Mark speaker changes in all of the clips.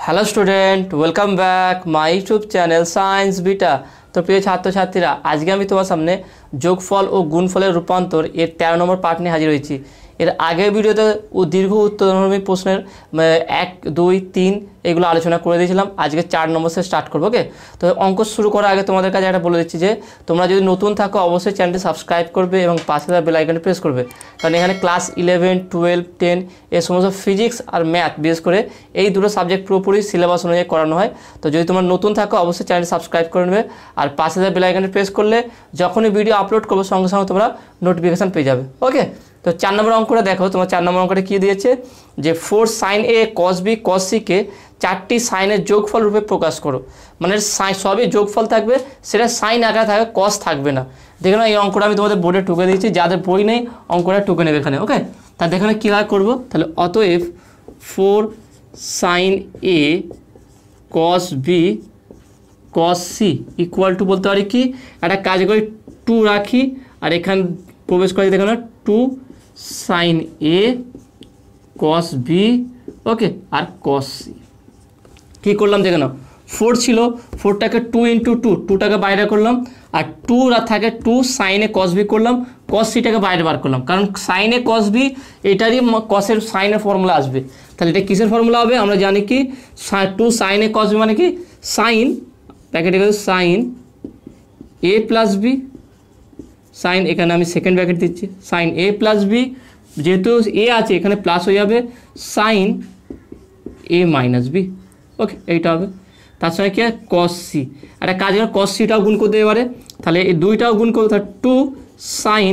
Speaker 1: Hello student, welcome back my YouTube channel science beta. তো প্রিয় ছাত্রছাত্রীরা, আজকে আমি তোমার সামনে যোগফল ও গুণফলের রূপান্তর এর 13 নম্বর পার্ট নিয়ে হাজির হয়েছি। এর আগের ভিডিওতে দীর্ঘ উত্তরধর্মী প্রশ্নের 1, 2, 3 এগুলো আলোচনা করে দিয়েছিলাম। আজকে 4 নম্বর সে স্টার্ট করবো। ওকে, তো অঙ্ক শুরু করার আগে তোমাদের কাছে একটা বলে দিচ্ছি যে তোমরা যদি নতুন থাকো অবশ্যই চ্যানেলটি সাবস্ক্রাইব করবে এবং পাশে থাকা বেল আইকনটি প্রেস করবে, কারণ এখানে ক্লাস 11, 12, 10 এই সমস্ত ফিজিক্স আর ম্যাথ বিশেষ করে এই দুটো সাবজেক্ট পুরোপুরি সিলেবাস অনুযায়ী করানো হয়। তো যদি তোমরা নতুন থাকো অবশ্যই চ্যানেলটি সাবস্ক্রাইব করে নেবে, আর পাশে থাকা বেল আইকনটি প্রেস করলে যখনই ভিডিও আপলোড করবো সঙ্গে সঙ্গে তোমরা নোটিফিকেশান পেয়ে যাবে। ওকে, তো 4 নম্বর অঙ্কটা দেখো। তোমার 4 নম্বর অঙ্কটা কী দিয়েছে যে 4 sin A cos B cos C কে 4টি সাইনের যোগফল রূপে প্রকাশ করো। মানে সবই যোগফল থাকবে, সেটা সাইন আকারে থাকবে, কস থাকবে না। দেখে নাও, এই অঙ্কটা আমি তোমাদের বোর্ডে টুকে দিয়েছি, যাদের বই নেই অঙ্কটা টুকে নেবে এখানে। ওকে, তা দেখে নাও কীভাবে করবো। তাহলে অতএব 4 sin A cos B cos C equal to বলতে পারি কি, একটা কাজ করি 2 রাখি আর এখানে প্রবেশ করে দেখো না 2 sin A cos B okay R cos C। কী করলাম দেখে নাও, 4 ছিল, 4টাকে 2 × 2, 2টাকে বাইরে করলাম, আর 2 থাকে 2 sin A cos B করলাম, cos Cটাকে বাইরে বার করলাম, কারণ sin A cos B এটারই cosের সাইনের ফর্মুলা আসবে। তাহলে এটা কিসের ফর্মুলা হবে আমরা জানি কি, 2 sin A cos B মানে কি সাইন ব্র্যাকেটে sine A plus B, sine এখানে আমি সেকেন্ড ব্র্যাকেট দিচ্ছি সাইন A প্লাস B, যেহেতু A আছে এখানে প্লাস হয়ে যাবে sine A minus B। Okay, এইটা হবে। তার সঙ্গে কি cos C, একটা কাজ করে cos Cটাও গুণ করতে এবারে, তাহলে এই দুইটাও গুণ করতে, তাহলে 2 sin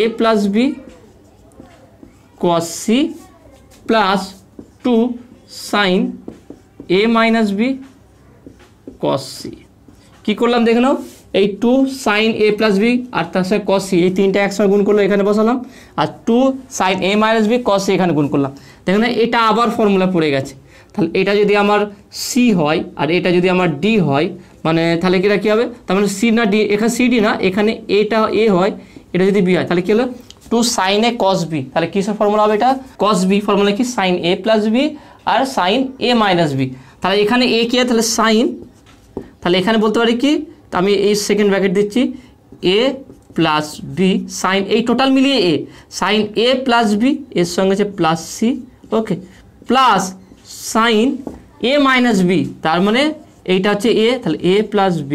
Speaker 1: A plus B cos C plus 2 sin A minus B cos C। কী করলাম দেখে নাও, এই 2 sin A প্লাস B আর তার সঙ্গে cos C এই তিনটা একসঙ্গে গুণ করলো, এখানে বসালাম, আর 2 sin A minus B cos C এখানে গুণ করলাম। দেখুন এটা আবার ফর্মুলা পড়ে গেছে। তাহলে এটা যদি আমার C হয় আর এটা যদি আমার D হয়, মানে তাহলে এটা কী হবে, তার মানে C না D, এখানে CD না, এখানে এটা A হয়, এটা যদি B হয় তাহলে কী হলো 2 sin A cos B। তাহলে কিসের ফর্মুলা হবে এটা, cos B ফর্মুলা কি sin A প্লাস B আর sin A মাইনাস B। তাহলে এখানে A কী হয়, তাহলে সাইন, তাহলে এখানে বলতে পারি কি, আমি এই সেকেন্ড ব্র্যাকেট দিচ্ছি A প্লাস B সাইন, এই টোটাল মিলিয়ে A sine A plus B এর সঙ্গে আছে plus C okay, plus sine A minus B, তার মানে এইটা হচ্ছে A, তাহলে A plus B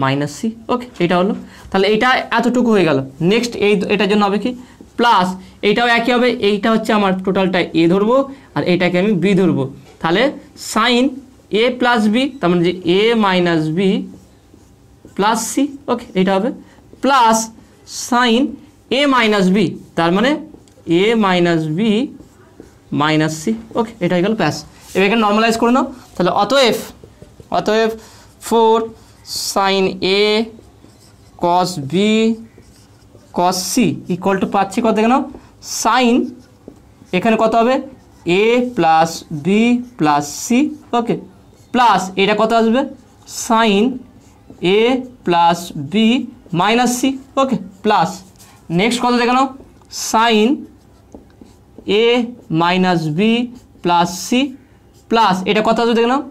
Speaker 1: minus C। Okay, এটা হলো, তাহলে এইটা এতটুকু হয়ে গেল। নেক্সট এটার জন্য হবে কি প্লাস, এইটাও একই হবে, এইটা হচ্ছে আমার টোটালটা A ধরবো আর এইটাকে আমি B ধরবো, তাহলে সাইন A প্লাস B, তার মানে যে A minus B plus C। Okay, এটা হবে plus sine A minus B, তার মানে A minus B minus C। Okay, এটা হয়ে গেল ব্যাস। এবার এখানে নর্মালাইজ করে নাও। তাহলে অতএব 4 sin A cos B cos C equal to পাচ্ছি কত দেখে নাও, সাইন এখানে কত হবে A plus B plus C okay, plus এটা কত আসবে sine A plus B minus C okay, plus next কত দেখে নাও sine A minus B plus C, plus এটা কত আসবে দেখে নাও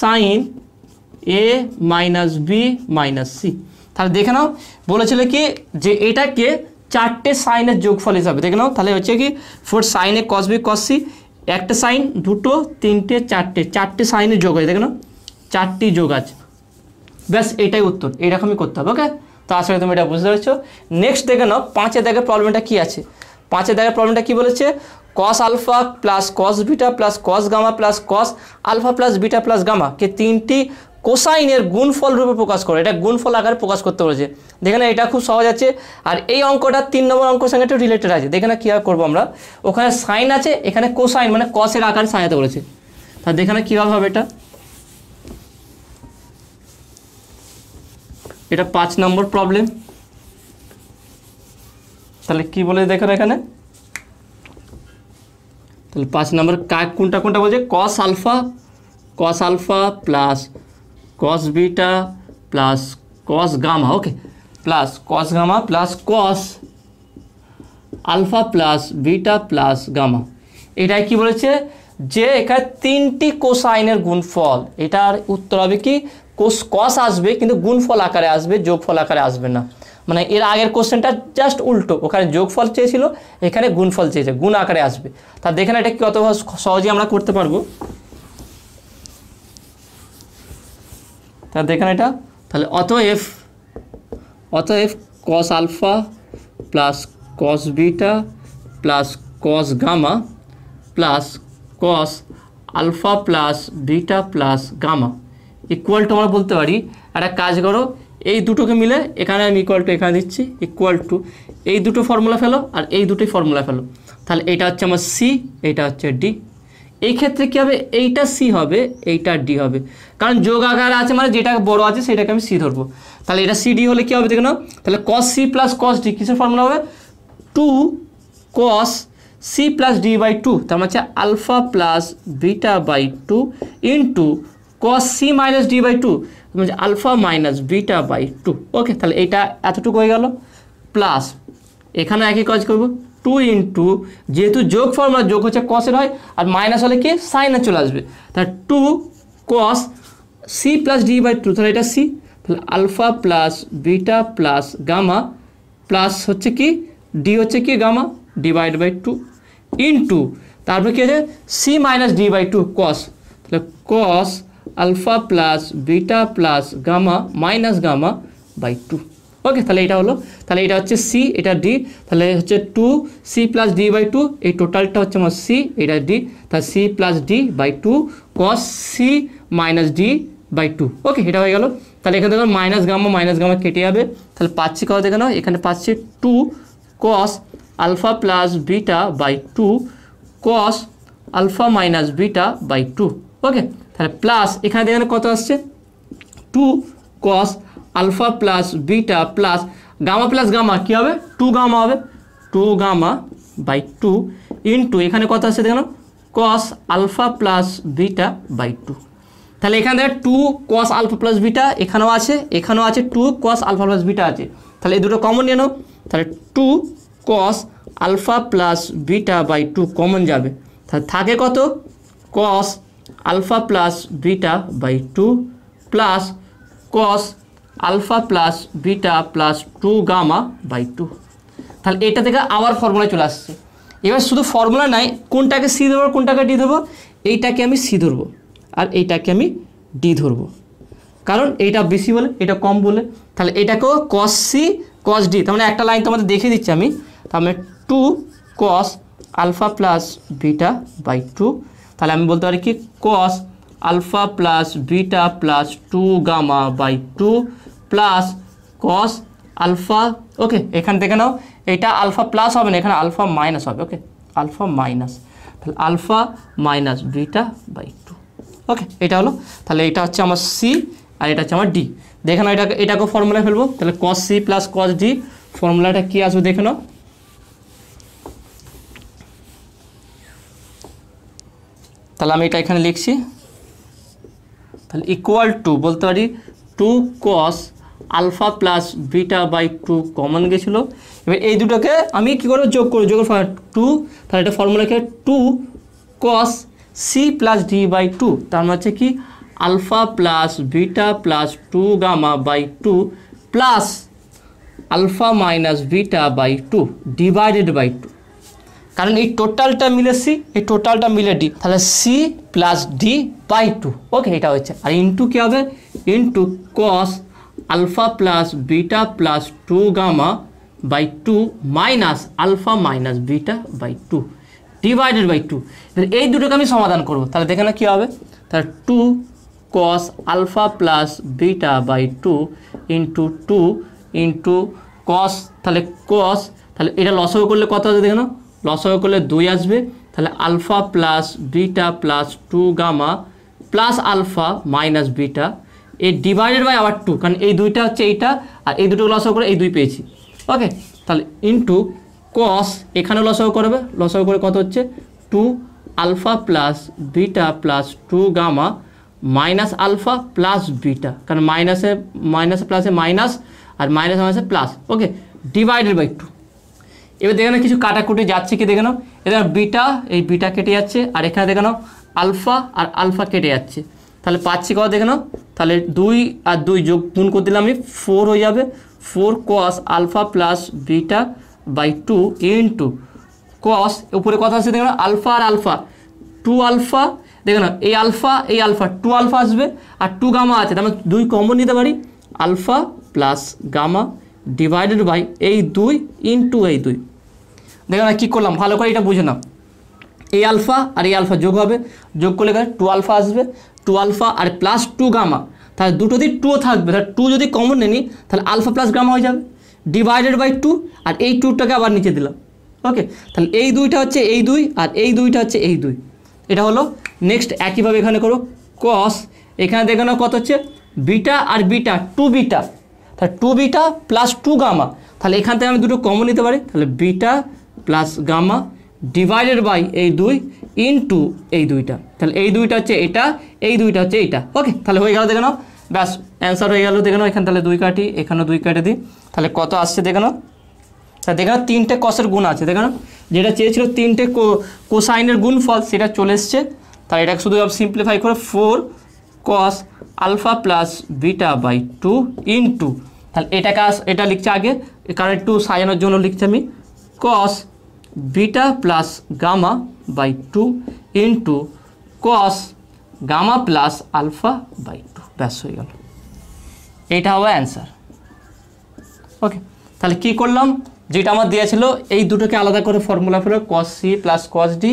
Speaker 1: sine A minus B minus C। তাহলে দেখে নাও বলেছিল কি যে এটাকে 4টে সাইনের যোগফল হিসাবে দেখে নাও, তাহলে হচ্ছে কি 4 sin A cos B cos C, একটা সাইন, দুটো, তিনটে, চারটে সাইনের যোগ আছে, দেখে নাও 4টি যোগ আছে, ব্যাস এটাই উত্তর, এইরকমই করতে হবে। ওকে, তো আসলে তুমি এটা বুঝতে পারছো। নেক্সট দেখে নাও 5-এর দাগের প্রবলেমটা কী আছে। 5-এর দাগের প্রবলেমটা কী বলেছে, cos alpha plus cos beta plus cos gamma plus cos alpha plus beta plus gamma কে 3টি কোসাইনের গুণফল রূপে প্রকাশ করে, এটা গুণফল আকারে প্রকাশ করতে বলেছে। দেখে না এটা খুব সহজ আছে, আর এই অঙ্কটা 3 নম্বর অঙ্কের সঙ্গে একটু রিলেটেড আছে। দেখে না কীভাবে করবো আমরা, ওখানে সাইন আছে, এখানে কোসাইন মানে কসের আকারে সাজাতে বলেছে। তা দেখে না কীভাবে হবে এটা 5 নম্বর প্রবলেম। তাহলে কি বলে দেখো এখানে, তাহলে 5 নম্বর কোনটা বলছে, cos alpha plus cos beta plus cos gamma okay, plus cos gamma plus cos alpha plus beta plus gamma, এটাই কি বলেছে যে এখানে তিনটি কোসাইনের গুণফল, এটার উত্তর হবে কি কস আসবে কিন্তু গুণফল আকারে আসবে, যোগফল আকারে আসবে না। মানে এর আগের কোশ্চেনটা জাস্ট উল্টো, ওখানে যোগফল চেয়েছিল, এখানে গুণফল চেয়েছে, গুণ আকারে আসবে। তা দেখেন এটা কি অত সহজেই আমরা করতে পারবো। তা দেখেন এটা তাহলে অতএব cos alpha plus cos beta plus cos gamma plus cos alpha plus beta plus gamma equal to, আমরা বলতে পারি একটা কাজ করো, এই দুটোকে মিলে এখানে আমি ইকুয়াল টু এখানে দিচ্ছি, ইকুয়াল টু এই দুটো ফর্মুলা ফেলো আর এই দুটোই ফর্মুলা ফেলো, তাহলে এইটা হচ্ছে আমার সি, এইটা হচ্ছে ডি। এই ক্ষেত্রে কী হবে, এইটা সি হবে, এইটা ডি হবে, কারণ যোগ আকারে আছে মানে যেটা বড় আছে সেটাকে আমি সি ধরবো। তাহলে এটা সি ডি হলে কী হবে দেখে নাও, তাহলে cos C plus cos D কিসের ফর্মুলা হবে, 2 cos C plus D by 2, তার মানে হচ্ছে alpha plus beta by 2 into cos C minus D by 2, মানে alpha minus beta by 2। Okay, তাহলে এইটা এতটুকু হয়ে গেল, প্লাস এখানে একই কাজ করবো 2 ইন্টু, যেহেতু যোগ ফর্মুলা, যোগ হচ্ছে কসের হয় আর মাইনাস হলে কি সাইনে চলে আসবে, তাহলে 2 cos C plus D by 2, তাহলে এটা সি, তাহলে alpha plus beta plus gamma plus হচ্ছে কি ডি হচ্ছে কি গামা ডিভাইড বাই 2 ইন্টু তারপরে কী আছে C minus D by 2 cos, তাহলে cos alpha plus beta plus gamma minus gamma by 2। Okay, তাহলে এটা হলো, তাহলে এটা হচ্ছে সি, এটা ডি, তাহলে হচ্ছে 2 সি প্লাস ডি বাই 2, এই টোটালটা হচ্ছে আমার সি, এটা ডি, তাহলে C plus D by 2 cos C minus D by 2। Okay, এটা হয়ে গেল। তাহলে এখানে দেখো মাইনাস গামা কেটে যাবে, তাহলে পাচ্ছি কত দেখে নাও, এখানে পাচ্ছি 2 cos alpha plus beta by 2 cos alpha minus beta by 2। Okay, তাহলে প্লাস এখানে দেখেন কত আসছে 2 cos alpha plus beta plus gamma কী হবে 2 গামা হবে, 2 গামা বাই 2 ইন্টু এখানে কত আসছে দেখেন cos alpha plus beta by 2। তাহলে এখানে দেখেন 2 cos আলফা প্লাস বিটা এখানেও আছে 2 cos আলফা প্লাস বিটা আছে, তাহলে এই দুটো কমন নিয়ে নাও, তাহলে 2 cos alpha plus beta by 2 common যাবে, তাহলে থাকে কত cos alpha plus beta by 2 plus cos alpha plus beta plus 2 gamma by 2। তাহলে এটা থেকে আবার ফর্মুলায় চলে আসছে। এবার শুধু ফর্মুলা নাই, কোনটাকে সি ধরবো কোনটাকে ডি ধরবো, এইটাকে আমি সি ধরবো আর এইটাকে আমি ডি ধরবো, কারণ এইটা বেশি বলে এটা কম বলে। তাহলে এটাকেও cos সি cos ডি, তার মানে একটা লাইন তোমাদের দেখিয়ে দিচ্ছি আমি, তার মানে 2 cos alpha plus beta by 2, তাহলে আমি বলতে পারি কি cos alpha plus beta plus 2 gamma by 2 plus cos alpha. Okay, এখান থেকে নাও, এটা আলফা প্লাস হবে না, এখানে আলফা মাইনাস হবে। ওকে, আলফা মাইনাস, তাহলে alpha minus beta by 2। Okay, এটা হলো, তাহলে এটা হচ্ছে আমার সি আর এটা হচ্ছে আমার ডি। দেখে নাও এটাকেও ফর্মুলা ফেলবো, তাহলে cos C plus cos D ফর্মুলাটা কী আসবে দেখে নাও, তাহলে আমি এটা এখানে লিখছি, তাহলে ইকুয়াল টু বলতে পারি 2 cos alpha plus beta by 2 common গেছিলো। এবার এই দুটোকে আমি কী করবো যোগ করবো, যোগের 2, তাহলে এটা ফর্মুলাকে 2 cos C plus D by 2, তার মানে হচ্ছে কি alpha plus beta plus 2 gamma by 2 plus alpha minus beta by 2 divided by 2, কারণ এই টোটালটা মিলে সি, এই টোটালটা মিলে ডি, তাহলে C plus D by 2। Okay, এটা হচ্ছে, আর ইন্টু কী হবে into cos alpha plus beta plus 2 gamma by 2 minus alpha minus beta by 2 divided by 2। এই দুটোকে আমি সমাধান করবো, তাহলে দেখে না কী হবে, তাহলে 2 cos alpha plus beta by 2 into 2 into cos, তাহলে cos, তাহলে এটা লসাগু করলে কত আছে দেখে নাও, লসাগু করলে 2 আসবে, তাহলে alpha plus beta plus 2 gamma plus alpha minus beta, এই ডিভাইডেড বাই আবার 2, কারণ এই দুইটা হচ্ছে এইটা আর এই দুটো লসাগু করে এই 2 পেয়েছি। ওকে, তাহলে ইন্টু cos, এখানে লসাগু করবে, লসাগু করে কত হচ্ছে 2 alpha plus beta plus 2 gamma minus alpha plus beta, কারণ মাইনাসে প্লাসে মাইনাস আর মাইনাসে প্লাস। ওকে, ডিভাইডেড বাই 2, এবার দেখে নাও কিছু কাটাকুটি যাচ্ছে কি দেখে নাও, এখানে বিটা, এই বিটা কেটে যাচ্ছে, আর এখানে দেখে নাও আলফা আর আলফা কেটে যাচ্ছে। তাহলে পাচ্ছি কত দেখে নাও, তাহলে 2 আর 2 যোগ গুণ করে দিলাম আমি 4 হয়ে যাবে, 4 cos alpha plus beta by 2 into cos, উপরে কথা আছে দেখে নাও আলফা আর আলফা 2 আলফা, দেখে নাও এই আলফা 2 আলফা আসবে আর 2 গামা আছে, তার মানে 2 কমন নিতে পারি, alpha plus gamma divided by এই 2 ইন্টু এই 2। দেখো না কী করলাম, ভালো করে এটা বুঝে নাও, এই আলফা আর এই আলফা যোগ হবে, যোগ করলে এখানে 2 আলফা আসবে, 2 আলফা আর প্লাস 2 গামা, তাহলে দুটো দিয়ে 2 থাকবে, তাহলে 2 যদি কমন নিই তাহলে আলফা প্লাস গামা হয়ে যাবে, ডিভাইডেড বাই 2, আর এই 2টাকে আবার নিচে দিলাম। ওকে, তাহলে এই 2টা হচ্ছে এই 2 আর এই 2টা হচ্ছে এই 2, এটা হলো। নেক্সট একইভাবে এখানে করো কস, এখানে দেখে নাও কত হচ্ছে বিটা আর বিটা 2 বিটা, তাহলে 2 বিটা প্লাস 2 গামা, তাহলে এখান থেকে আমি দুটো কমন নিতে পারি, তাহলে beta plus gamma divided by এই 2 ইন্টু এই 2টা, তাহলে এই 2টা হচ্ছে এটা, এই 2টা হচ্ছে এইটা। ওকে, তাহলে হয়ে গেল দেখে নাও, ব্যাস অ্যান্সার হয়ে গেল। দেখে নাও এখানে তাহলে 2 কাটি, এখানেও 2 কেটে দিই, তাহলে কত আসছে দেখে নাও, তা দেখে নাও 3টে কসের গুণ আছে, দেখে নাও যেটা চেয়েছিল 3টে কোসাইনের গুণফল সেটা চলে এসছে। তাহলে এটা শুধু সিম্পলিফাই করে 4 cos alpha plus beta by 2 into, তাহলে এটা লিখছে আগে, কারণ একটু সাজানোর জন্য লিখছি আমি, cos beta plus gamma by 2 into cos gamma plus alpha by 2, ব্যাস হয়ে গেল, এইটা হবে অ্যান্সার। ওকে, তাহলে কী করলাম, যেটা আমার দেওয়া ছিল এই দুটোকে আলাদা করে ফর্মুলা ফেলো, cos c plus cos d,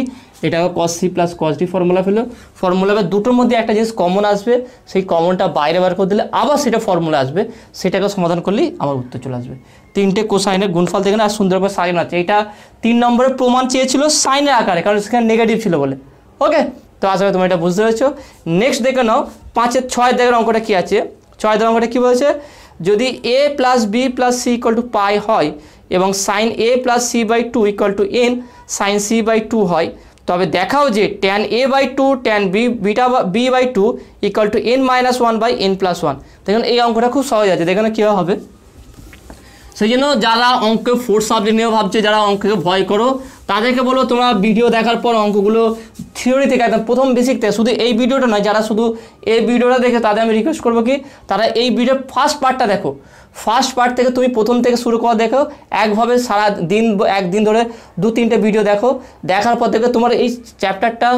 Speaker 1: এটাকে cos c plus cos d formula ফেলো, ফর্মুলা দুটোর মধ্যে একটা জিনিস কমন আসবে, সেই কমনটা বাইরে বার করে দিলে আবার সেটা ফর্মুলা আসবে, সেটাকে সমাধান করলেই আমার উত্তর চলে আসবে। 3টে কোসাইনের গুণফল থেকে না আর সুন্দরভাবে সাইন আছে, এটা 3 নম্বরের প্রমাণ চেয়েছিল সাইনের আকারে, কারণ সেখানে নেগেটিভ ছিল বলে। ওকে, তো আশা করি তোমরা এটা বুঝতে পেরেছো। নেক্সট দেখে নাও 5-এর 6 দেখের অঙ্কটা কী আছে, 6 দেখের অঙ্কটা কী বলেছে, যদি a plus B plus C equal to pi হয় এবং sine a plus C by 2 equal to N sine C by 2 হয়, তবে দেখাও যে tan a by 2 tan B by 2 equal to n minus 1 by n plus 1। দেখুন এই অঙ্কটা খুব সহজ আছে, দেখুন কীভাবে হবে। সেই জন্য যারা অঙ্কে 4 সাবজেক্ট নিয়েও ভাবছে, যারা অঙ্ককে ভয় করো, তাদেরকে বলো তোমরা ভিডিও দেখার পর অঙ্কগুলো থিওরি থেকে একদম প্রথম বেসিক থেকে, শুধু এই ভিডিওটা নয়, যারা শুধু এই ভিডিওটা দেখে তাদের আমি রিকোয়েস্ট করবো কি তারা এই ভিডিওর ফার্স্ট পার্টটা দেখো, ফার্স্ট পার্ট থেকে তুমি প্রথম থেকে শুরু করে দেখো, একভাবে সারা দিন একদিন ধরে 2-3টে ভিডিও দেখো, দেখার পর থেকে তোমার এই চ্যাপ্টারটা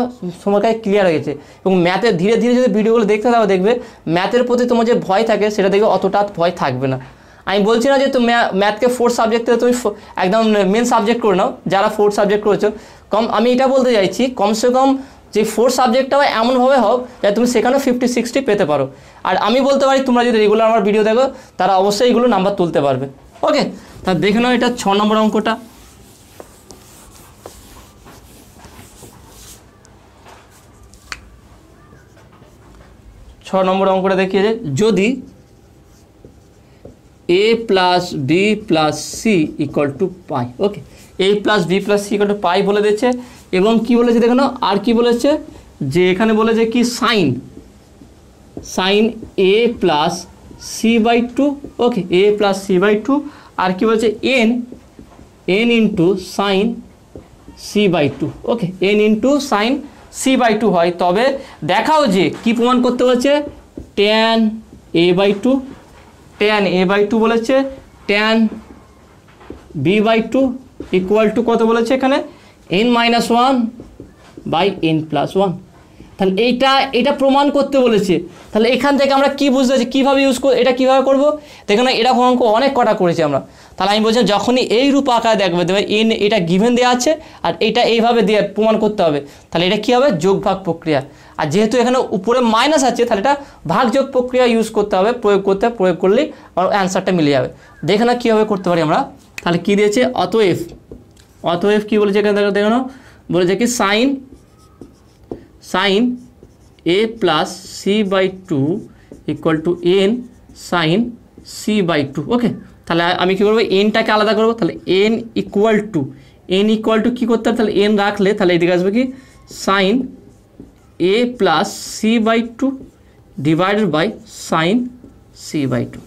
Speaker 1: তোমার কাছে ক্লিয়ার হয়ে গেছে। এবং ম্যাথের ধীরে ধীরে যদি ভিডিওগুলো দেখতে থাকো, দেখবে ম্যাথের প্রতি তোমার যে ভয় থাকে সেটা দেখবে অতটা ভয় থাকবে না। আমি বলছি না যে তুমি ম্যাথকে 4 সাবজেক্ট থেকে তুমি একদম মেন সাবজেক্ট করে নাও, যারা 4 সাবজেক্ট করেছো, আমি এটা বলতে চাইছি কমসে কম যে 4 সাবজেক্টটাও এমনভাবে হোক যাতে তুমি সেখানেও 50-60 পেতে পারো। আর আমি বলতে পারি তোমরা যদি রেগুলার আমার ভিডিও দেখো তারা অবশ্যই এগুলো নাম্বার তুলতে পারবে। ওকে, তা দেখে নাও এটা 6 নম্বর অঙ্কটা। অঙ্কটা দেখিয়েছে, যদি a plus B plus C equal to pi. Okay, a plus B plus C equal to pi বলে দিয়েছে, এবং কি বলেছে দেখো না, আর কি বলেছে যে এখানে বলেছে কি sine a plus C by 2। Okay, a plus C by 2, আর কি বলেছে n into sine C by 2। Okay, n into sine C by 2 হয়, তবে দেখাও যে কি প্রমাণ করতে বলছে, tan a by 2, tan a by 2 বলেছে, tan b by 2 equal to কত বলেছে এখানে, n minus 1 by n plus 1। তাহলে এটা প্রমাণ করতে বলেছে। তাহলে এখান থেকে আমরা কি বুঝতে পারছি, কীভাবে এটা কীভাবে করবো, দেখো না এরকম অঙ্ক অনেক কটা করেছি আমরা। তাহলে আমি বলছি যখনই এই রূপ আকারে দেখবে n এটা গিভেন দেওয়া আছে আর এটা এইভাবে দিয়ে প্রমাণ করতে হবে, তাহলে এটা কী হবে, যোগ ভাগ প্রক্রিয়া। আর যেহেতু এখানে উপরে মাইনাস আছে তাহলে এটা ভাগযোগ প্রক্রিয়া ইউজ করতে হবে, প্রয়োগ করলেই আমার অ্যান্সারটা মিলে যাবে। দেখে না কীভাবে করতে পারি আমরা। তাহলে কী দিয়েছে, অতএব কী বলেছে এখানে দেখো না, বলেছে কি sine a plus C by 2 equal to n sine C by 2। Okay, তাহলে আমি কী করবো, এনটাকে আলাদা করবো, তাহলে n ইকুয়াল টু কী করতে হবে, তাহলে n রাখলে তাহলে এদিকে আসবে কি sine a plus C by 2 divided by sine C by 2।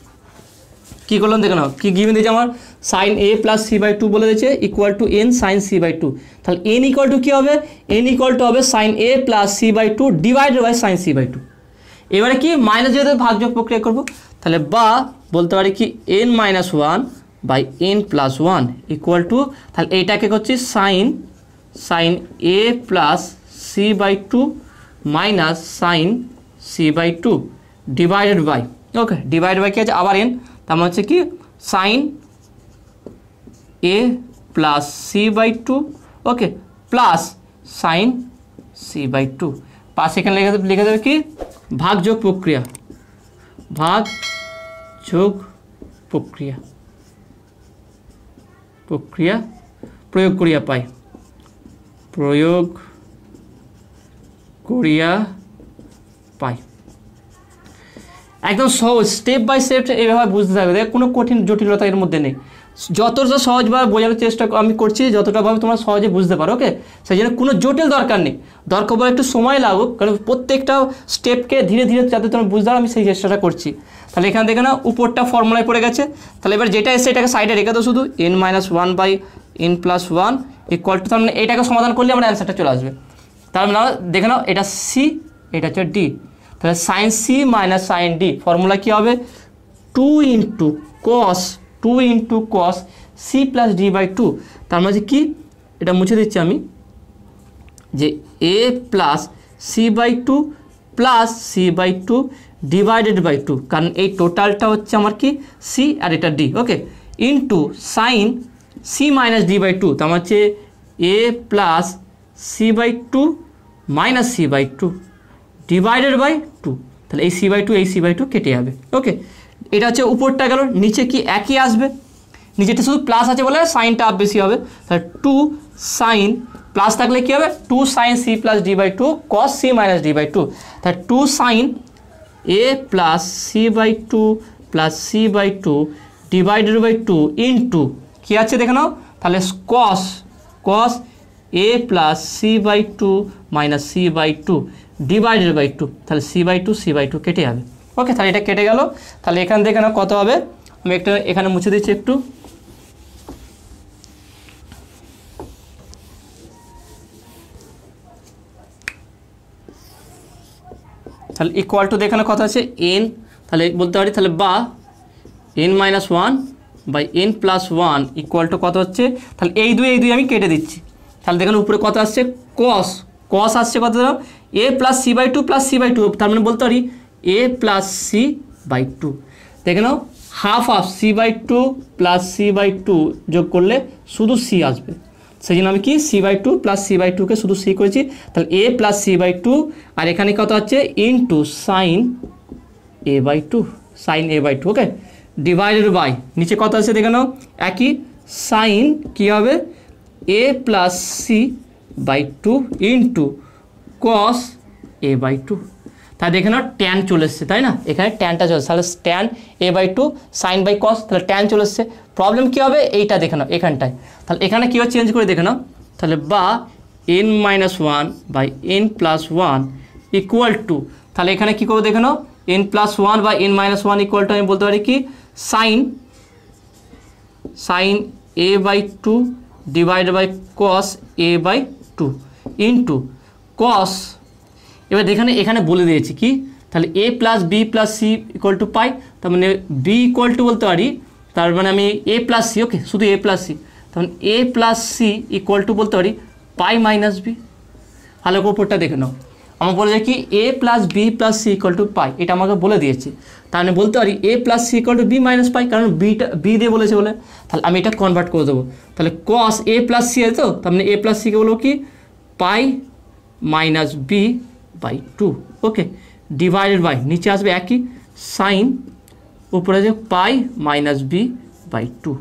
Speaker 1: কী করলাম দেখে নাও, কী গিভেন দিয়েছে আমার, sine A plus C by two বলে দিয়েছে equal to N sine C by two. তাহলে এন ইকুয়াল টু কী হবে, এন ইকুয়াল টু হবে sine A plus C by two divided by sine C by two. এবারে কি minus যেহেতু ভাগযোগ প্রক্রিয়া করব, তাহলে বা বলতে পারি কি N minus one by N plus one equal to, তাহলে এইটাকে করছি sine A plus C by two minus sine C by two divided by, okay divide by কি আছে আবার এন, তার মানে হচ্ছে কি sine A plus C by two, okay plus sine C by two, পাশে এখানে লিখে দেবে কি ভাগযোগ প্রক্রিয়া, ভাগযোগ প্রক্রিয়া প্রয়োগ করিয়া পাই, প্রয়োগ করিয়া পাই। একদম সহজ, স্টেপ বাই স্টেপ এইভাবে বুঝতে থাকবে, কোনো কঠিন জটিলতা এর মধ্যে নেই। যতটা সহজভাবে বোঝানোর চেষ্টা আমি করছি, যতটাভাবে তোমরা সহজে বুঝতে পারো, ওকে সেই জন্য কোনো জটিল দরকার নেই, দরকার পড়ে একটু সময় লাগুক, কারণ প্রত্যেকটা স্টেপকে ধীরে ধীরে যাতে তোমরা বুঝতে পারো আমি সেই চেষ্টাটা করছি। তাহলে এখানে দেখে না উপরটা ফর্মুলায় পড়ে গেছে, তাহলে এবার যেটা এসে এটাকে সাইডে রেখে দাও, শুধু N minus one by N plus one equal to, তার মানে এটাকে সমাধান করলে আমার অ্যান্সারটা চলে আসবে। তার মানে দেখে নাও এটা সি, এটা হচ্ছে ডি, তাহলে sine C minus sine D formula কী হবে, two into cos C plus D by two. তার মানে কি এটা মুছে দিচ্ছি আমি, যে A plus C by two plus C by two divided by two, কারণ এই টোটালটা হচ্ছে আমার কি সি আর এটা D, okay into sine C minus D by two, তার মানে হচ্ছে A plus C by two minus C by two divided by two, তাহলে এই সি বাই টু কেটে যাবে, ওকে এটা হচ্ছে উপরটা গেল, নিচে কি একই আসবে, নিচেটা শুধু প্লাস আছে বলে সাইনটা আপ বেশি হবে, তাহলে টু সাইন প্লাস থাকলে কী হবে, two sine C plus D by two cos C minus D by two, তাহলে two sine A plus C by two plus C by two divided by two into কী আছে দেখে নাও, তাহলে cos A plus C by two minus C by two divided by two, তাহলে C by two কেটে যাবে, ওকে তাহলে এটা কেটে গেল। তাহলে এখানে দেখে নাও কত হবে, আমি একটা এখানে মুছে দিচ্ছি একটু, তাহলে ইকুয়াল টু দেখে নাও কত আছে এন, তাহলে বলতে পারি তাহলে বা N minus one by N plus one equal to কত হচ্ছে, তাহলে এই দুই আমি কেটে দিচ্ছি, তাহলে দেখেন উপরে কত আসছে কস আসছে কত, A plus C by two plus C by two, তার মানে বলতে পারি A plus C by two, দেখে নাও half C by two plus C by two যোগ করলে শুধু সি আসবে, সেই জন্য আমি কি C by two plus C by টুকে শুধু সি করেছি, তাহলে A plus C by two, আর এখানে কত হচ্ছে into sine A by two, okay divided by নিচে কত আছে দেখে নাও একই, সাইন কী হবে A plus C by two into cos A by two, তাই দেখে নাও ট্যান চলে এসছে, তাই না এখানে ট্যানটা চলে এসছে, তাহলে tan A by two sine by cos, তাহলে ট্যান চলে এসছে। প্রবলেম কী হবে এইটা দেখে নাও এখানটায়, তাহলে এখানে কীভাবে চেঞ্জ করে দেখে নাও, তাহলে বা N minus one by N plus one equal to, তাহলে এখানে কী করবো দেখে নাও এন প্লাস ওয়ান বা N minus one equal to আমি বলতে পারি কি sine A by two divide by cos A by two into cos, এবার এখানে বলে দিয়েছি কি, তাহলে A plus B plus C equal to pi, তার মানে বি ইকুয়াল টু বলতে পারি, তার মানে আমি এ প্লাস সি, ওকে শুধু এ প্লাস সি, তার মানে এ প্লাস সি ইকুয়াল টু বলতে পারি পাই মাইনাস বি, ভালো উপরটা দেখে নাও আমার বলে যায় কি A plus B plus C equal to pi, এটা আমাকে বলে দিয়েছে, তার মানে বলতে পারি A plus C equal to B minus pi, কারণ বি দিয়ে বলেছে বলে, তাহলে আমি এটা কনভার্ট করে দেবো, তাহলে কস এ প্লাস সি আছে তো, তার মানে এ প্লাস সিকে বলবো কি pi minus B by two, okay divided by নিচে আসবে একই সাইন উপরে যে pi minus B by two,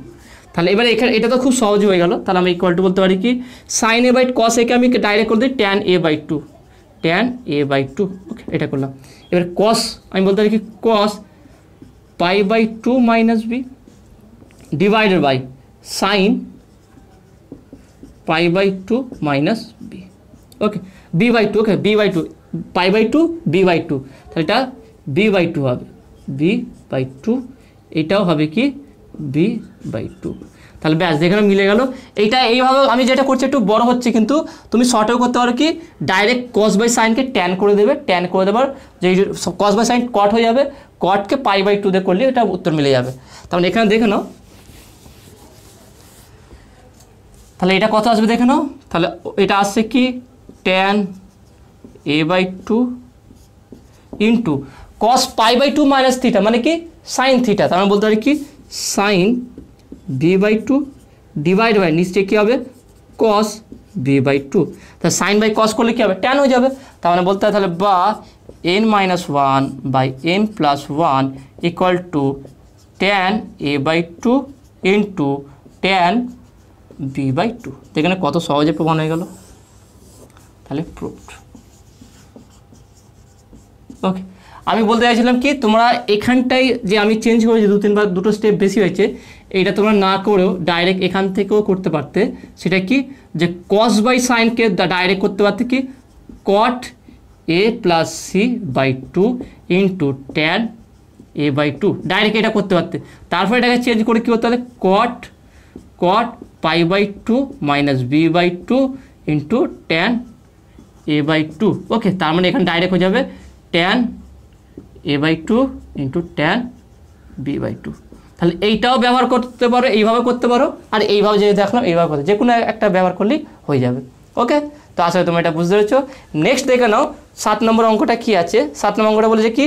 Speaker 1: তাহলে এবার এখানে এটা তো খুব সহজ হয়ে গেল, তাহলে আমি ইকুয়াল টু বলতে পারি কি সাইন এ বাই কস একে আমি ডাইরেক্ট করে দিই tan A by two, okay এটা করলাম। এবার কস আমি বলতে পারি কি cos pi by two minus B divided by sine pi by two minus B, okay B by two, okay B by two pi by two B by two, তাহলে এটা B by two হবে, B by two এটাও হবে কি b/2। তাহলে ব্যাস যেখানে মিলে গেল। এইটা এইভাবে আমি যেটা করছি একটু বড় হচ্ছে, কিন্তু তুমি শর্টেও করতে পারো কি ডাইরেক্ট কস বাই সাইনকে ট্যান করে দেবে, ট্যান করে দেবার যে কস বাই সাইন কট হয়ে যাবে, কটকে π/2 দিয়ে করলে এটা উত্তর মিলে যাবে। তাহলে এখানে দেখে নাও, তাহলে এটা কত আসবে দেখে নাও। তাহলে এটা আসছে কি tan a/2 into cos π/2 minus theta মানে কি সাইন থিটা, তার মানে বলতে পারি কি সাইন b/2 ডিভাইড বাই নিচে কী হবে কস b/2। তাহলে সাইন বাই কস করলে কী হবে ট্যান হয়ে যাবে। তার মানে বলতে হয় তাহলে বা n-1/n+1 equal to tan a/2 into tan b/2। এখানে কত সহজে প্রমাণ হয়ে গেল, তাহলে প্রুভড। ওকে, আমি বলতে চাইছিলাম কি তোমরা এখানটাই যে আমি চেঞ্জ করেছি 2-3 বার, দুটো স্টেপ বেশি হয়েছে, এইটা তোমরা না করেও ডাইরেক্ট এখান থেকেও করতে পারতে। সেটা কি যে কস বাই সাইনকে ডাইরেক্ট করতে পারতে কি কট a+c/2 into tan a/2, direct এটা করতে পারতে। তারপর এটাকে চেঞ্জ করে কী করতে হবে cot π/2 minus b/2 into tan a/2। Okay, তার মানে এখানে ডাইরেক্ট হয়ে যাবে tan a/2 into tan b/2। তাহলে এইটাও ব্যবহার করতে পারো, এইভাবে করতে পারো, আর এইভাবে যে দেখলাম এইভাবে করতে, যে কোনো একটা ব্যবহার করলেই হয়ে যাবে। ওকে, তো আসলে তুমি এটা বুঝতে পেরেছো। নেক্সট দেখে নাও 7 নম্বর অঙ্কটা কি আছে। 7 নম্বর অঙ্কটা বলেছে কি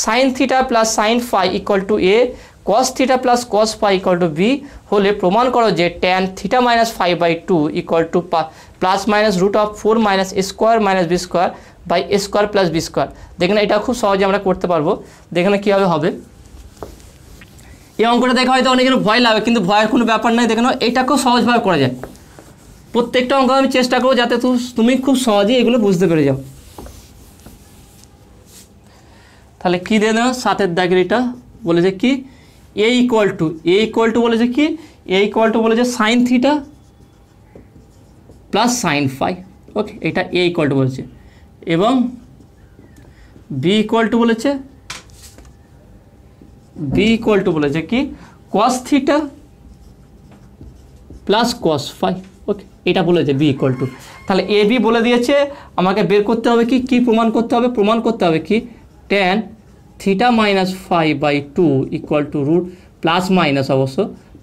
Speaker 1: sine theta plus sine phi equal to A, cos theta plus cos phi equal to B হলে প্রমাণ করো যে tan theta minus 5/2 equal to plus minus root of 4 minus a square minus b square by a square plus b square. দেখেন এটা খুব সহজে আমরা করতে পারবো। দেখেন কীভাবে হবে। এই অঙ্কটা দেখা হয়তো অনেকের ভয় লাগে, কিন্তু ভয়ের কোনো ব্যাপার নয়। দেখে নাও এটা খুব সহজভাবে করা যায়। প্রত্যেকটা অঙ্ক আমি চেষ্টা করবো যাতে তুমি খুব সহজেই এগুলো বুঝতে পেরে যাও। তাহলে কী দিয়ে দেবো 7-এর দাগের এটা বলেছে কি এ ইকুয়াল টু বলেছে কি এ ইকুয়াল টু বলেছে sine theta plus sine phi. Okay, এটা এ ইকুয়াল টু বলেছে, এবং বি ইকুয়াল টু বলেছে কি cos theta plus cos phi. Okay, এটা বলেছে বি ইকুয়াল টু। তাহলে এ বি বলে দিয়েছে, আমাকে বের করতে হবে কি প্রমাণ করতে হবে, প্রমাণ করতে হবে কি tan theta minus 5/2 equal to root plus minus অবশ্য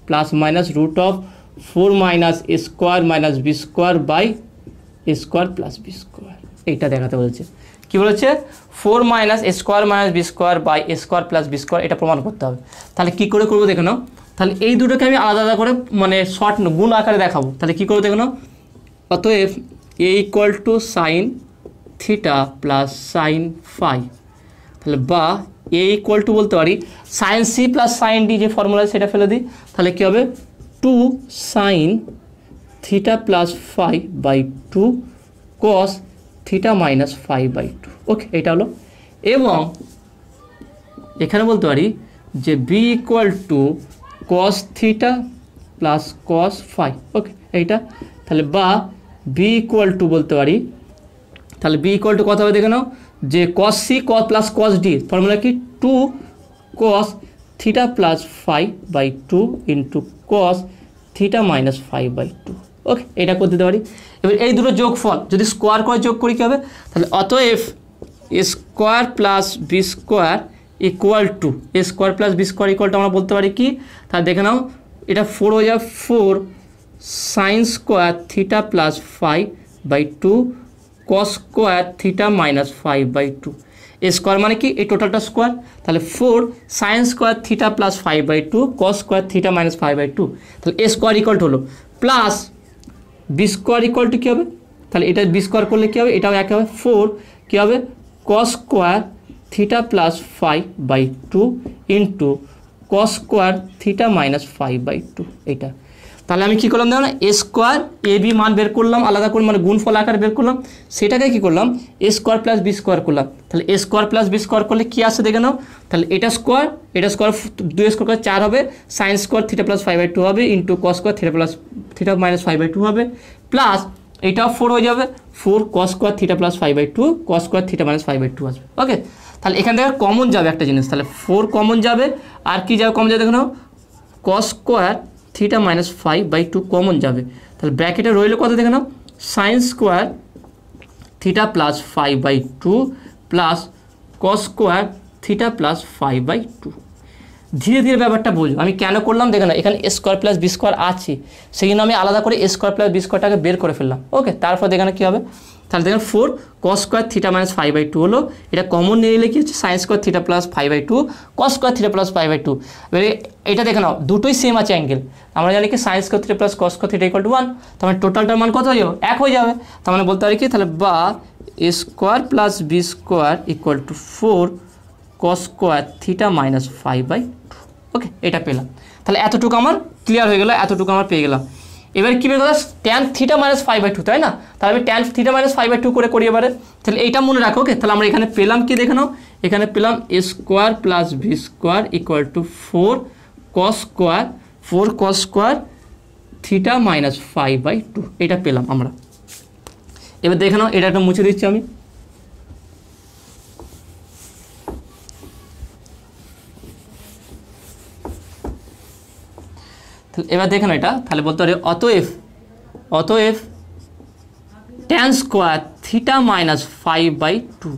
Speaker 1: plus minus root of 4 minus a square minus b square by a square plus b square. এইটা দেখাতে বলেছে। কি বলেছে 4 minus a square minus b square by a square plus b square, এটা প্রমাণ করতে হবে। তাহলে কী করে করবো দেখে নাও। তাহলে এই দুটোকে আমি আলাদা আলাদা করে মানে শর্ট গুণ আকারে দেখাবো। তাহলে কী করবো দেখে নাও। অতএব A equal to sine theta plus sine phi, তাহলে বা এ ইকুয়াল টু বলতে পারি sine C plus sine D, যে ফর্মুলা সেটা ফেলে দিই। তাহলে কী হবে 2 sine theta plus 5/2 cos theta minus 5/2। Okay, এটা হলো। এবং এখানে বলতে পারি যে B equal to cos theta plus cos phi. Okay, এইটা তাহলে বা বি ইকুয়াল টু বলতে পারি, তাহলে বি ইকুয়াল টু কত হবে দেখে নাও যে cos C cos plus cos D, formula কি 2 cos theta plus 5/2 into cos theta minus 5/2। Okay, এটা করে দিতে পারি। এবার এই দুটো যোগফল যদি স্কোয়ার করে যোগ করি কী হবে, তাহলে অতএব A square plus B square equal to A square plus B square equal to আমরা বলতে পারি কি, তাহলে দেখে নাও এটা 4 হয়ে যাবে 4 sine square theta plus 5/2 cos square theta minus 5/2। A square মানে কি এই টোটালটা স্কোয়ার, তাহলে 4 sine square theta plus 5/2 cos square theta minus 5/2। তাহলে এ স্কোয়ার ইকুয়াল টু হলো plus B square equal to কী হবে, তাহলে এটা বি স্কোয়ার করলে কী হবে, এটাও এক হবে 4 কী হবে কস স্কোয়ার থিটা প্লাস 5/2 ইন্টু কস স্কোয়ার থিটা মাইনাস 5/2। এইটা তাহলে আমি কী করলাম দেখো না এ স্কোয়ার এ বি মান বের করলাম আলাদা করে, মানে গুণফল আকারে বের করলাম, সেটাকে কী করলাম এ স্কোয়ার প্লাস বি স্কোয়ার করলাম। তাহলে A square plus B square করলে কী আসে দেখে নাও, তাহলে এটা স্কোয়ার 2 স্কোয়ার করে 4 হবে, সাইন স্কোয়ার থিটা প্লাস 5/2 হবে into cos square theta minus 5/2 হবে, প্লাস এটাও 4 হয়ে যাবে 4 cos square theta plus 5/2 cos square theta minus 5/2 আসবে। ওকে, তাহলে এখান থেকে কমন যাবে একটা জিনিস, তাহলে 4 কমন যাবে, আর কি যাবে কমন যাবে দেখো cos square theta minus 5/2 common যাবে। তাহলে ব্র্যাকেটে রইল কত দেখে নাও sine square theta plus 5/2 plus cos square theta plus 5/2। ধীরে ধীরে ব্যাপারটা বুঝো, আমি কেন করলাম দেখে না, এখানে এ স্কোয়ার প্লাস বি স্কোয়ার আছে, সেই জন্য আমি আলাদা করে এ স্কোয়ার প্লাস বি স্কোয়ারটাকে বের করে ফেললাম। ওকে, তারপর দেখেন কী হবে, তাহলে দেখেন 4 কস স্কোয়ার থিটা মাইনাস 5/2 হলো, এটা কমন নিয়ে নিলে কি হচ্ছে sign square theta plus 5/2 cos square theta plus 5/2। এবারে এটা দেখে নাও দুটোই সেম আছে অ্যাঙ্গেল, আমরা জানি কি sign square theta plus cos square theta equal two 1, তার মানে টোটালটার মান কত হয়ে যাবে 1 হয়ে যাবে। তার মানে বলতে পারি কি তাহলে বা A square plus B square equal to 4 cos square theta minus 5/2। Okay, এটা পেলাম। তাহলে এতটুকু আমার ক্লিয়ার হয়ে গেল, এতটুকু আমার পেয়ে গেলাম। এবার কী বের করলাম ট্যান থিটা মাইনাস 5/2, তাই না? তাহলে আমি ট্যান থিটা মাইনাস 5/2 করে করি এবারে, তাহলে এইটা মনে রাখো। ওকে, তাহলে আমরা এখানে পেলাম কি দেখে নাও, এখানে পেলাম A square plus B square equal to 4 cos square theta minus 5/2, এটা পেলাম আমরা। এবার দেখে নাও, এটা একটা মুছে দিচ্ছি আমি। এবার দেখেন এটা, তাহলে বলতে পারি অতএব ট্যান স্কোয়ার থিটা মাইনাস 5/2।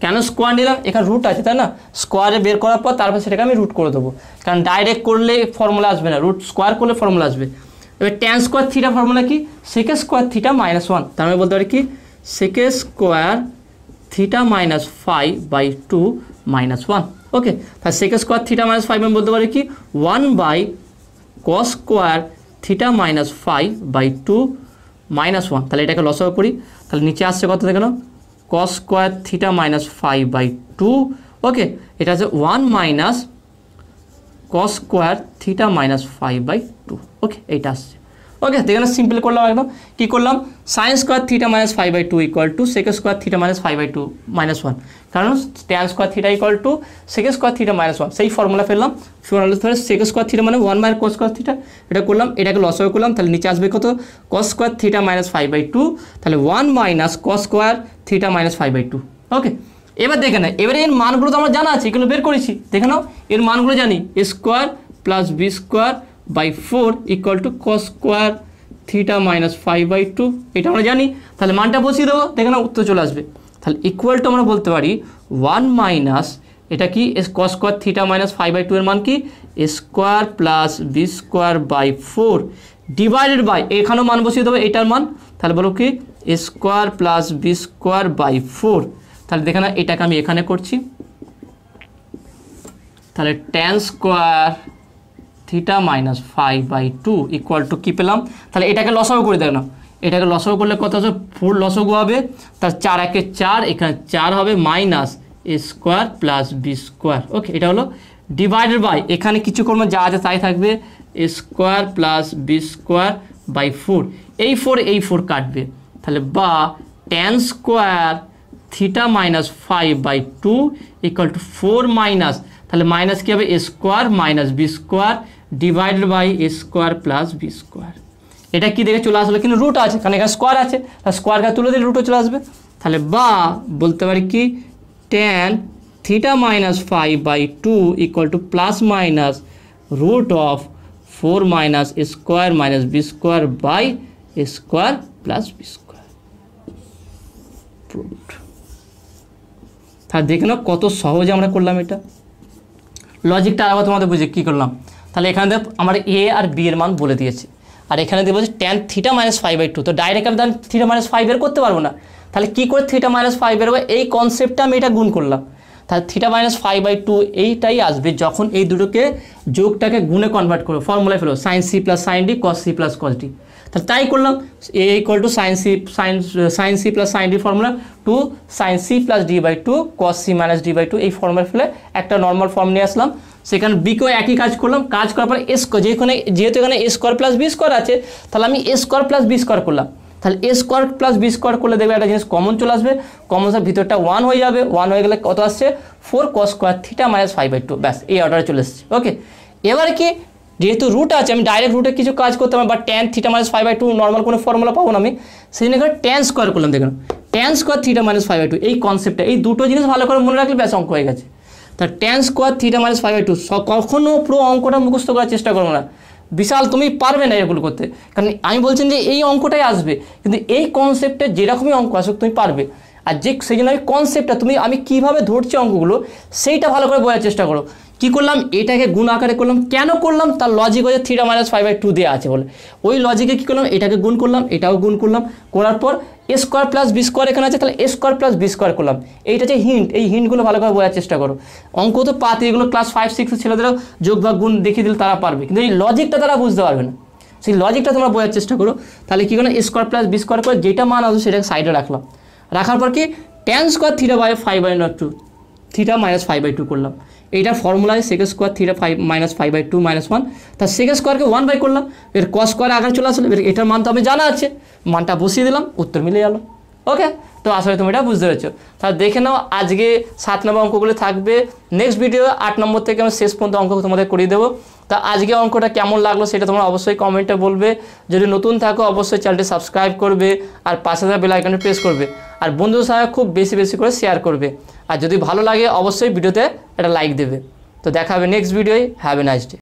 Speaker 1: কেন স্কোয়ার নিলাম, এখানে রুট আছে তাই না, স্কোয়ারে বের করার পর তারপর সেটাকে আমি রুট করে দেবো, কারণ ডাইরেক্ট করলে ফর্মুলা আসবে না, রুট স্কোয়ার করলে ফর্মুলা আসবে। এবার ট্যান স্কোয়ার থিটা ফর্মুলা কি সেক স্কোয়ার থিটা মাইনাস 1, তার মানে বলতে পারি কি sec square theta minus 5/2 minus 1। Okay, তাহলে সেক স্কোয়ার থিটা মাইনাস 5 আমি বলতে পারি কি 1 কস স্কোয়ার থিটা মাইনাস 5/2 মাইনাস 1। তাহলে এটাকে লসাগু করি, তাহলে নিচে আসছে কত দেখে নাও কস স্কোয়ার থিটা মাইনাস 5/2। ওকে, এটা হচ্ছে 1 minus cos square theta minus 5/2। ওকে, এইটা আসছে। ওকে, দেখে না সিম্পল করলাম একদম। কী করলাম sine square theta minus 5/2 equal to sec square theta minus 5/2 minus 1, কারণ tan square theta equal to sec square theta minus 1, সেই ফর্মুলা ফেললাম। ফর্মুলা ধরে সেক স্কোয়ার থিটা মানে 1 মাইনাস কস স্কোয়ার থিটা, এটা করলাম, এটাকে লসাগু করলাম, তাহলে নিচে আসবে কত কস স্কোয়ার থিটা মাইনাস 5/2, তাহলে 1 minus cos square theta minus 5/2। ওকে, এবার দেখে না, এবারে এর মানগুলো তো আমার জানা আছে, এগুলো বের করেছি, দেখে নাও এর মানগুলো জানি A square plus B square by 4 equal to cos square theta minus 5/2, এটা আমরা জানি। তাহলে মানটা বসিয়ে দেবো, দেখে না উত্তর চলে আসবে। তাহলে ইকুয়াল টু আমরা বলতে পারি 1 মাইনাস এটা কি কস স্কোয়ার থিটা মাইনাস 5/2 এর মান কি A square plus B square by 4 divided by, এখানেও মান বসিয়ে দেবো এটার মান, তাহলে বলো কি A square plus B square by 4। তাহলে দেখে না এটাকে আমি এখানে করছি, তাহলে tan square theta minus 5/2 equal to কী পেলাম, তাহলে এটাকে লসাগু করে দেয় না, এটাকে লসাগু করলে কত আছে 4 লসাগু হবে, তার 4 একে 4, এখানে 4 হবে minus A square plus B square. ওকে, এটা হলো ডিভাইডেড বাই, এখানে কিছু করবো যা আছে তাই থাকবে A square plus B square by 4, এই 4 কাটবে, তাহলে বা tan square theta minus 5/2 equal to 4 minus, তাহলে মাইনাস কী হবে A square minus B square divided by A square plus B square. এটা কি দেখে চলে আসলো, কিন্তু রুট আছে, কারণ এখানে স্কোয়ার আছে, তাহলে স্কোয়ারকে তুলে দিলে রুটও চলে আসবে। তাহলে বা বলতে পারি কি tan theta minus 5/2 equal to plus minus root of 4 minus A square minus B square by A square plus B square. তাহলে দেখে নাও কত সহজে আমরা করলাম এটা। লজিকটা আবার তোমাদের বুঝে কী করলাম, তাহলে এখানে দেখ আমার এ আর বি এর মান বলে দিয়েছে, আর এখানে দেবো যে ট্যান থিটা মাইনাস 5/2, তো ডাইরেক্ট আমি থিটা মাইনাস 5 বের করতে পারবো না, তাহলে কী করে থিটা মাইনাস 5 বের হবে, এই কনসেপ্টটা আমি এটা গুণ করলাম, তাহলে থিটা মাইনাস 5/2 এইটাই আসবে যখন এই দুটোকে যোগটাকে গুণে কনভার্ট করবো, ফর্মুলায় ফেলো sine C plus sine D cos C plus cos D, তাহলে তাই করলাম A equal to sine C plus sine D formula two sine C plus ডি/2 কস সি মাইনাস ডি/2, এই ফর্মুলা ফেলে একটা নর্মাল ফর্ম নিয়ে আসলাম, সেখানে বিকেও একই কাজ করলাম, কাজ করার পর যেহেতু এখানে এ স্কোয়ার প্লাস বি স্কোয়ার আছে, তাহলে আমি এ স্কোয়ার প্লাস বি স্কোয়ার করলাম, তাহলে A square plus B square করলে দেখবে একটা জিনিস কমন চলে আসবে, কমন আসার ভিতরটা 1 হয়ে যাবে, 1 হয়ে গেলে কত আসছে 4 কস স্কোয়ার থিটা মাইনাস 5/2, ব্যাস এই অর্ডারে চলে এসেছে। ওকে, এবারে কি যেহেতু রুট আছে আমি ডাইরেক্ট রুটে কিছু কাজ করতে পারি, বা ট্যান থিটা মাইনাস 5/2 নর্মাল কোনো ফর্মুলা পাবো না আমি, সেই জন্য ট্যান স্কোয়ার করলাম, দেখুন ট্যান স্কোয়ার থিটা মাইনাস 5/2 এই কনসেপ্টটা, এই দুটো জিনিস ভালো করে মনে রাখলে ব্যাস অঙ্ক হয়ে গেছে। তা ট্যান স্কোয়ার থিটা মাইনাস 5/2 কখনো পুরো অঙ্কটা মুখস্থ করার চেষ্টা করো না, বিশাল তুমি পারবে না এগুলো করতে, কারণ আমি বলছেন যে এই অঙ্কটাই আসবে, কিন্তু এই কনসেপ্টে যেরকমই অঙ্ক আসুক তুমি পারবে। আর যে সেই জন্য আমি কনসেপ্টটা আমি কীভাবে ধরছি অঙ্কগুলো সেইটা ভালো করে বোঝার চেষ্টা করো। কী করলাম, এটাকে গুণ আকারে করলাম, কেন করলাম তার লজিক হচ্ছে থিটা মাইনাস 5/2 দেওয়া আছে বলে, ওই লজিকে কী করলাম, এটাকে গুণ করলাম, এটাও গুণ করলাম, করার পর এ স্কোয়ার প্লাস বি স্কোয়ার এখানে আছে, তাহলে A square plus B square করলাম। এইটা যে হিন্ট, এই হিন্টগুলো ভালো করে বোঝার চেষ্টা করো। অঙ্ক তো পাতে, এগুলো ক্লাস 5-6 ছেলেদেরও যোগ বা গুণ দেখিয়ে দিলে তারা পারবে, কিন্তু এই লজিকটা তারা বুঝতে পারবে না, সেই লজিকটা তোমরা বোঝার চেষ্টা করো। তাহলে কী করলাম, এ স্কোয়ার প্লাস বি স্কোয়ার করে যেটা মান আসবে সেটাকে সাইডে রাখলাম, রাখার পর কি tan square theta by 5/2 theta minus 5/2 করলাম। এইটার ফর্মুলায় সেক স্কোয়ার থিটা 5-5/2 -1, তার সেক স্কোয়ারকে 1 বাই করলাম, এর কস স্কোয়ার আগে চলে আসলো, এটার মান তো আমি জানা আছে, মানটা বসিয়ে দিলাম, উত্তর মিলে গেল। ওকে, তো আসলে তুমি এটা বুঝতে পেরেছো। তাহলে দেখে নাও, আজকে 7 নম্বর অঙ্কগুলো থাকবে, নেক্সট ভিডিও 8 নম্বর থেকে আমি শেষ পর্যন্ত অঙ্ক তোমাদের করিয়ে দেবো। তা আজকে অঙ্কটা কেমন লাগলো সেটা তোমরা অবশ্যই কমেন্টে বলবে। যদি নতুন থাকো অবশ্যই চ্যানেলটি সাবস্ক্রাইব করবে, আর পাশে থাকা বেল আইকনটি প্রেস করবে, আর বন্ধুদের সঙ্গে খুব বেশি বেশি করে শেয়ার করবে, আর যদি ভালো লাগে অবশ্যই ভিডিওতে একটা লাইক দেবে। তো দেখা হবে নেক্সট ভিডিওয়। Have a nice day.